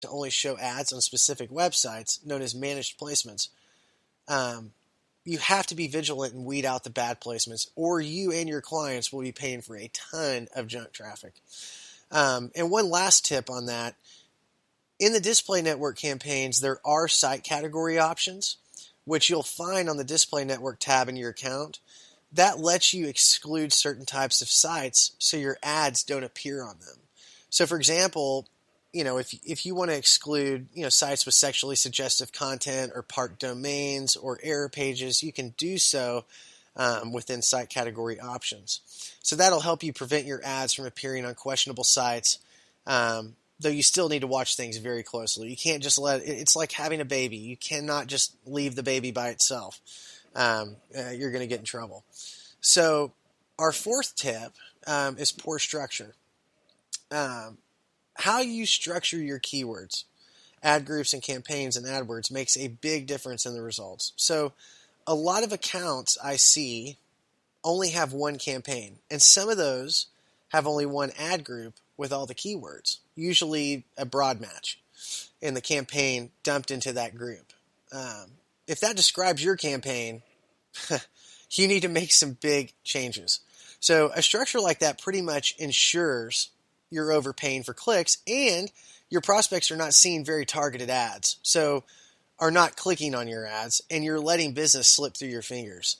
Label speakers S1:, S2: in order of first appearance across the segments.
S1: to only show ads on specific websites, known as managed placements, you have to be vigilant and weed out the bad placements, or you and your clients will be paying for a ton of junk traffic. And one last tip on that, in the display network campaigns, there are site category options, which you'll find on the display network tab in your account. That lets you exclude certain types of sites so your ads don't appear on them. So for example, if you want to exclude, sites with sexually suggestive content or park domains or error pages, you can do so within site category options. So that'll help you prevent your ads from appearing on questionable sites, though you still need to watch things very closely. You can't just it's like having a baby. You cannot just leave the baby by itself. You're going to get in trouble. So our fourth tip is poor structure. How you structure your keywords, ad groups, and campaigns in AdWords makes a big difference in the results. So a lot of accounts I see only have one campaign, and some of those have only one ad group with all the keywords, usually a broad match, and the campaign dumped into that group. If that describes your campaign, you need to make some big changes. So a structure like that pretty much ensures you're overpaying for clicks and your prospects are not seeing very targeted ads, so are not clicking on your ads, and you're letting business slip through your fingers.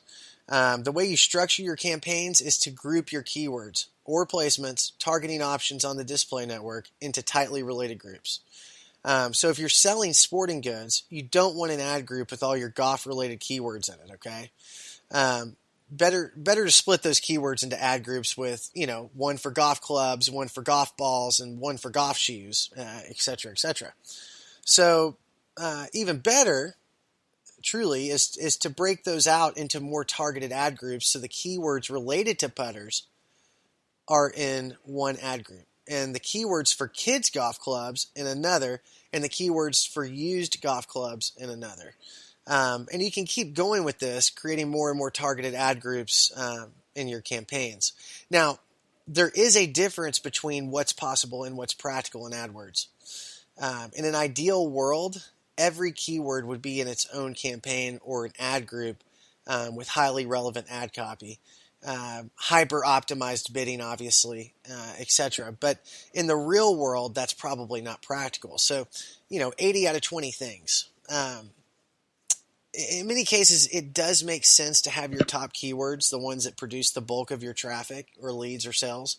S1: The way you structure your campaigns is to group your keywords or placements, targeting options on the display network into tightly related groups. So if you're selling sporting goods, you don't want an ad group with all your golf-related keywords in it, okay? Better to split those keywords into ad groups with, one for golf clubs, one for golf balls, and one for golf shoes, et cetera, et cetera. So even better, truly, is to break those out into more targeted ad groups so the keywords related to putters are in one ad group, and the keywords for kids golf clubs in another, and the keywords for used golf clubs in another. And you can keep going with this, creating more and more targeted ad groups in your campaigns. Now, there is a difference between what's possible and what's practical in AdWords. In an ideal world, every keyword would be in its own campaign or an ad group with highly relevant ad copy, hyper-optimized bidding, obviously, etc. But in the real world, that's probably not practical. So, 80 out of 20 things. In many cases, it does make sense to have your top keywords, the ones that produce the bulk of your traffic or leads or sales,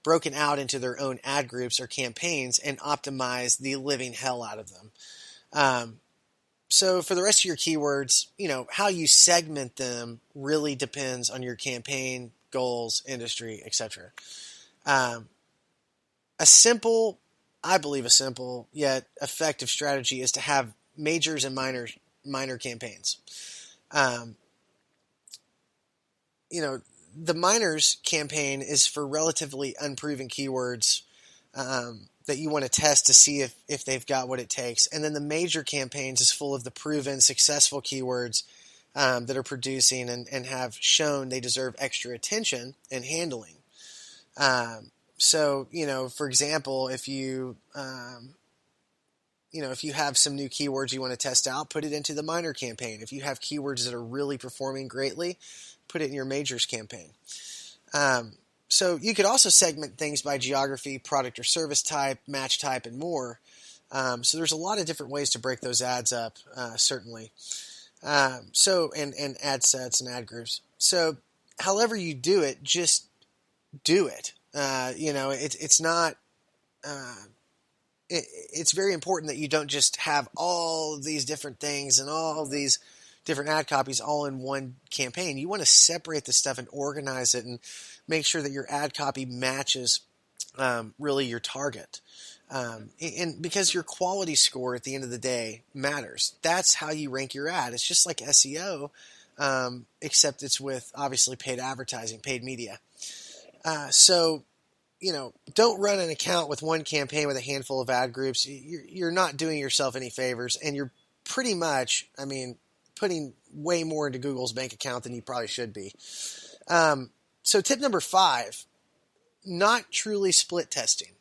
S1: broken out into their own ad groups or campaigns and optimize the living hell out of them. So for the rest of your keywords, how you segment them really depends on your campaign, goals, industry, etc. I believe a simple yet effective strategy is to have majors and minor campaigns. The minors campaign is for relatively unproven keywords that you want to test to see if they've got what it takes. And then the major campaigns is full of the proven, successful keywords that are producing and have shown they deserve extra attention and handling. So, for example, if you have some new keywords you want to test out, put it into the minor campaign. If you have keywords that are really performing greatly, put it in your majors campaign. So you could also segment things by geography, product or service type, match type, and more. So there's a lot of different ways to break those ads up, certainly. And ad sets and ad groups. So however you do it, just do it. It's not... It's very important that you don't just have all these different things and all of these different ad copies all in one campaign. You want to separate the stuff and organize it and make sure that your ad copy matches really your target. And because your quality score at the end of the day matters. That's how you rank your ad. It's just like SEO, except it's with obviously paid advertising, paid media. Don't run an account with one campaign with a handful of ad groups. You're not doing yourself any favors, and you're pretty much, putting way more into Google's bank account than you probably should be. So tip number 5, not truly split testing.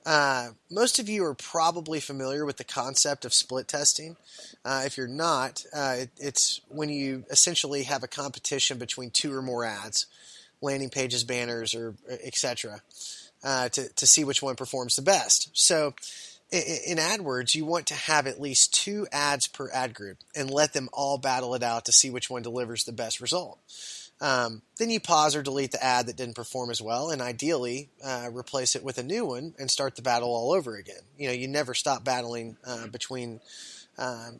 S1: Most of you are probably familiar with the concept of split testing. If you're not, it's when you essentially have a competition between two or more ads, landing pages, banners, or etc., to see which one performs the best. So in AdWords, you want to have at least 2 ads per ad group and let them all battle it out to see which one delivers the best result. Then you pause or delete the ad that didn't perform as well, and ideally replace it with a new one and start the battle all over again. You never stop battling between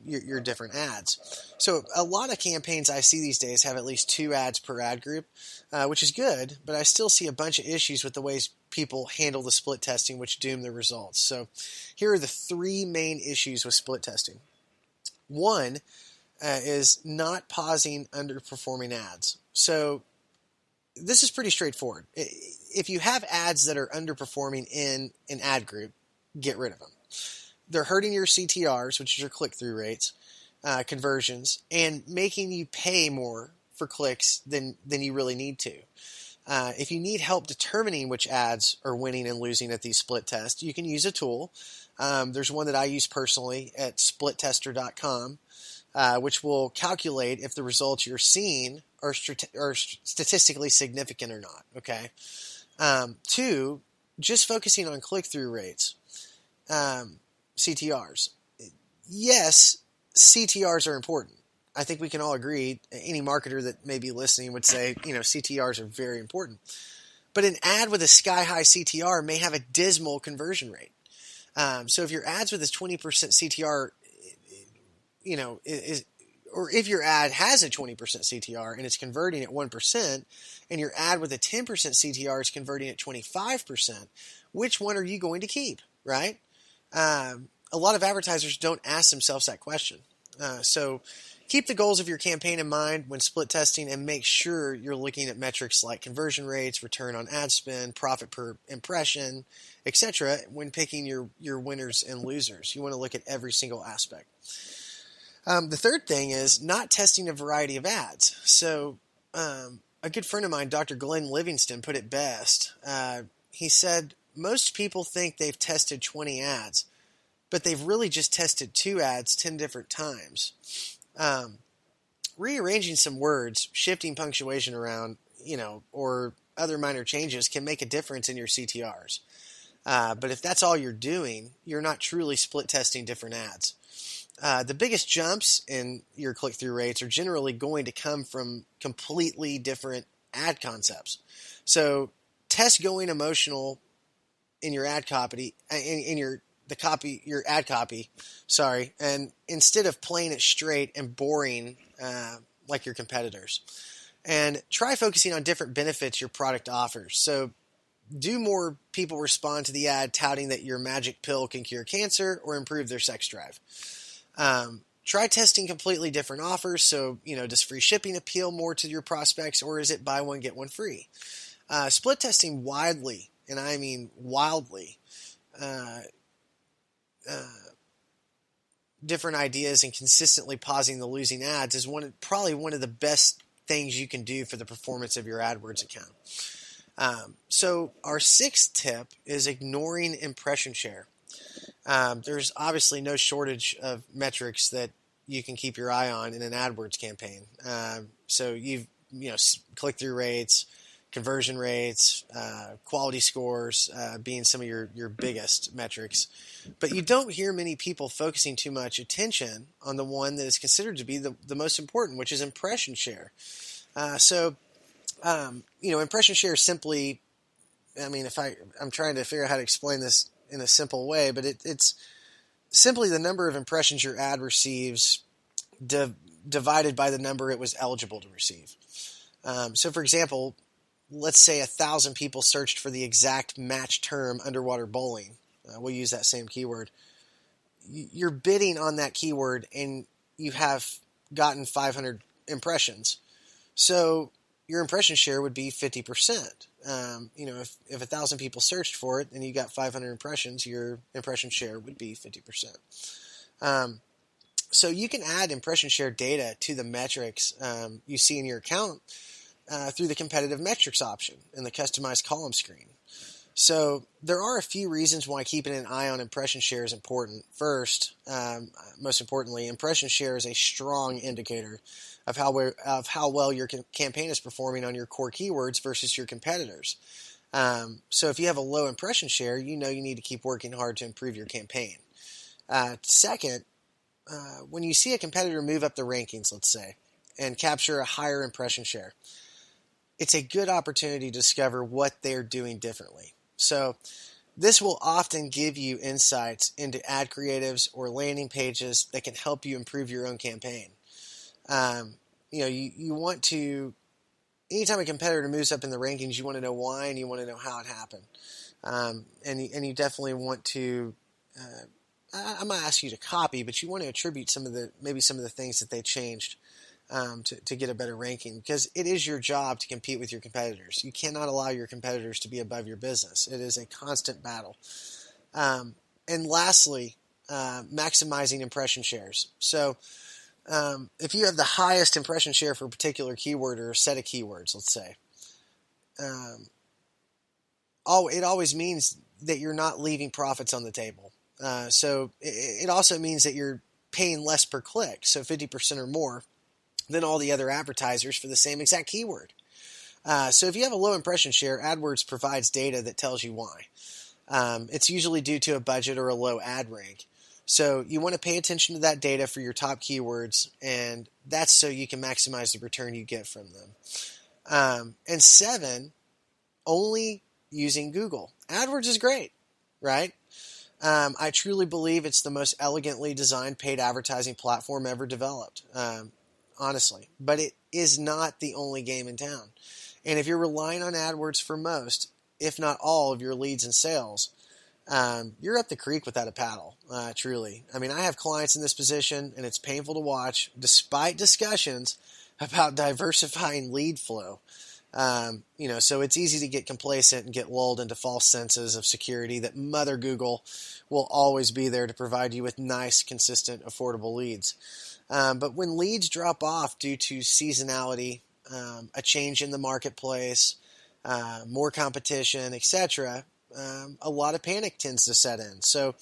S1: your different ads. So a lot of campaigns I see these days have at least 2 ads per ad group, which is good, but I still see a bunch of issues with the ways people handle the split testing, which doom the results. So here are the 3 main issues with split testing. One is not pausing underperforming ads. So this is pretty straightforward. If you have ads that are underperforming in an ad group, get rid of them. They're hurting your CTRs, which is your click-through rates, conversions, and making you pay more for clicks than you really need to. If you need help determining which ads are winning and losing at these split tests, you can use a tool. There's one that I use personally at splittester.com, which will calculate if the results you're seeing are statistically significant or not. Okay. 2, just focusing on click-through rates, CTRs. Yes, CTRs are important. I think we can all agree, any marketer that may be listening would say, CTRs are very important. But an ad with a sky-high CTR may have a dismal conversion rate. So if your ads with a 20% CTR, or if your ad has a 20% CTR and it's converting at 1%, and your ad with a 10% CTR is converting at 25%, which one are you going to keep, right? A lot of advertisers don't ask themselves that question. So keep the goals of your campaign in mind when split testing, and make sure you're looking at metrics like conversion rates, return on ad spend, profit per impression, etc. when picking your winners and losers. You want to look at every single aspect. The third thing is not testing a variety of ads. So a good friend of mine, Dr. Glenn Livingston, put it best. He said, most people think they've tested 20 ads, but they've really just tested 2 ads 10 different times. Rearranging some words, shifting punctuation around, or other minor changes can make a difference in your CTRs. But if that's all you're doing, you're not truly split testing different ads. The biggest jumps in your click-through rates are generally going to come from completely different ad concepts. So test going emotional in your ad copy, your ad copy, and instead of playing it straight and boring like your competitors. And try focusing on different benefits your product offers. So do more people respond to the ad touting that your magic pill can cure cancer or improve their sex drive? Try testing completely different offers. So, does free shipping appeal more to your prospects, or is it buy one, get one free? Split testing widely, and I mean wildly, different ideas and consistently pausing the losing ads is probably one of the best things you can do for the performance of your AdWords account. So our 6th tip is ignoring impression share. There's obviously no shortage of metrics that you can keep your eye on in an AdWords campaign. So click-through rates, conversion rates, quality scores being some of your biggest metrics. But you don't hear many people focusing too much attention on the one that is considered to be the most important, which is impression share. Impression share simply, I'm trying to figure out how to explain this in a simple way, but it's simply the number of impressions your ad receives divided by the number it was eligible to receive. So for example, let's say 1,000 people searched for the exact match term underwater bowling. We'll use that same keyword. You're bidding on that keyword and you have gotten 500 impressions. So your impression share would be 50%. If 1,000 people searched for it and you got 500 impressions, your impression share would be 50%. So you can add impression share data to the metrics you see in your account through the competitive metrics option in the customized column screen. So there are a few reasons why keeping an eye on impression share is important. First, most importantly, impression share is a strong indicator of how well your campaign is performing on your core keywords versus your competitors. So if you have a low impression share, you know you need to keep working hard to improve your campaign. Second, when you see a competitor move up the rankings, let's say, and capture a higher impression share, it's a good opportunity to discover what they're doing differently. So this will often give you insights into ad creatives or landing pages that can help you improve your own campaign. You want to, anytime a competitor moves up in the rankings, you want to know why and you want to know how it happened. And you definitely want to, I'm going to ask you to copy, but you want to attribute some of the things that they changed to get a better ranking, because it is your job to compete with your competitors. You cannot allow your competitors to be above your business. It is a constant battle. And lastly, maximizing impression shares. So if you have the highest impression share for a particular keyword or a set of keywords, let's say, it always means that you're not leaving profits on the table. So it also means that you're paying less per click, so 50% or more, than all the other advertisers for the same exact keyword. So if you have a low impression share, AdWords provides data that tells you why. It's usually due to a budget or a low ad rank. So you want to pay attention to that data for your top keywords, and that's so you can maximize the return you get from them. And 7, only using Google. AdWords is great, right? I truly believe it's the most elegantly designed paid advertising platform ever developed. Honestly, but it is not the only game in town. And if you're relying on AdWords for most, if not all, of your leads and sales, you're up the creek without a paddle, truly. I mean, I have clients in this position, and it's painful to watch, despite discussions about diversifying lead flow. So it's easy to get complacent and get lulled into false senses of security that Mother Google will always be there to provide you with nice, consistent, affordable leads. But when leads drop off due to seasonality, a change in the marketplace, more competition, etc., a lot of panic tends to set in. So,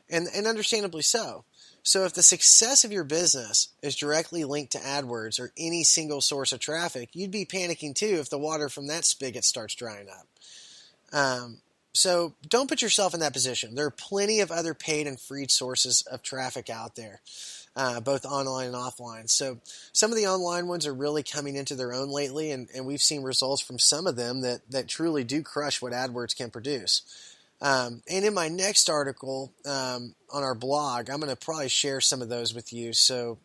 S1: and understandably so. So if the success of your business is directly linked to AdWords or any single source of traffic, you'd be panicking too if the water from that spigot starts drying up. So don't put yourself in that position. There are plenty of other paid and free sources of traffic out there, both online and offline. So some of the online ones are really coming into their own lately, and we've seen results from some of them that truly do crush what AdWords can produce. And in my next article on our blog, I'm going to probably share some of those with you. So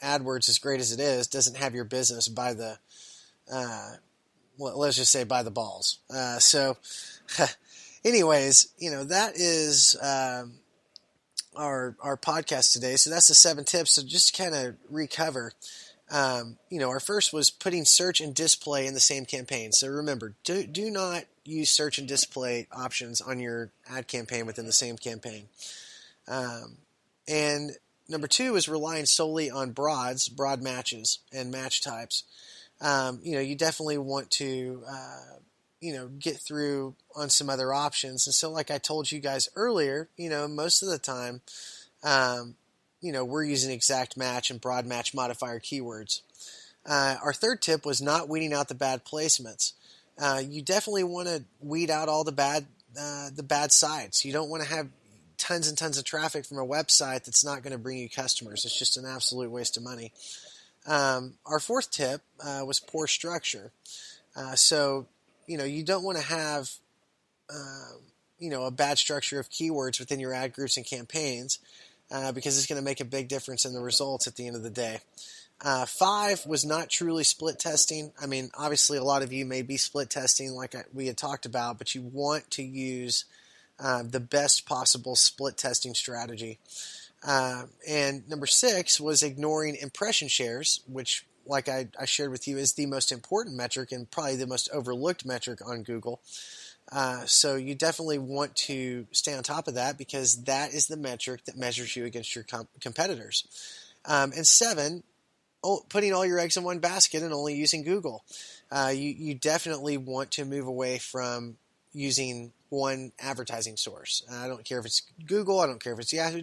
S1: AdWords, as great as it is, doesn't have your business by the, let's just say by the balls. So anyways, that is our podcast today. So that's the 7 tips. So just to kind of recover, our first was putting search and display in the same campaign. So remember, do not use search and display options on your ad campaign within the same campaign. And number 2 is relying solely on broad matches and match types. You definitely want to, get through on some other options. And so like I told you guys earlier, most of the time, we're using exact match and broad match modifier keywords. Our third tip was not weeding out the bad placements. You definitely want to weed out all the bad sites. You don't want to have tons and tons of traffic from a website that's not going to bring you customers. It's just an absolute waste of money. Our fourth tip was poor structure. So you don't want to have a bad structure of keywords within your ad groups and campaigns, because it's going to make a big difference in the results at the end of the day. 5 was not truly split testing. I mean, obviously a lot of you may be split testing like we had talked about, but you want to use the best possible split testing strategy. And number 6 was ignoring impression shares, which, like I shared with you, is the most important metric and probably the most overlooked metric on Google. So you definitely want to stay on top of that, because that is the metric that measures you against your competitors. And 7, putting all your eggs in one basket and only using Google. You definitely want to move away from using one advertising source. I don't care if it's Google, I don't care if it's Yahoo.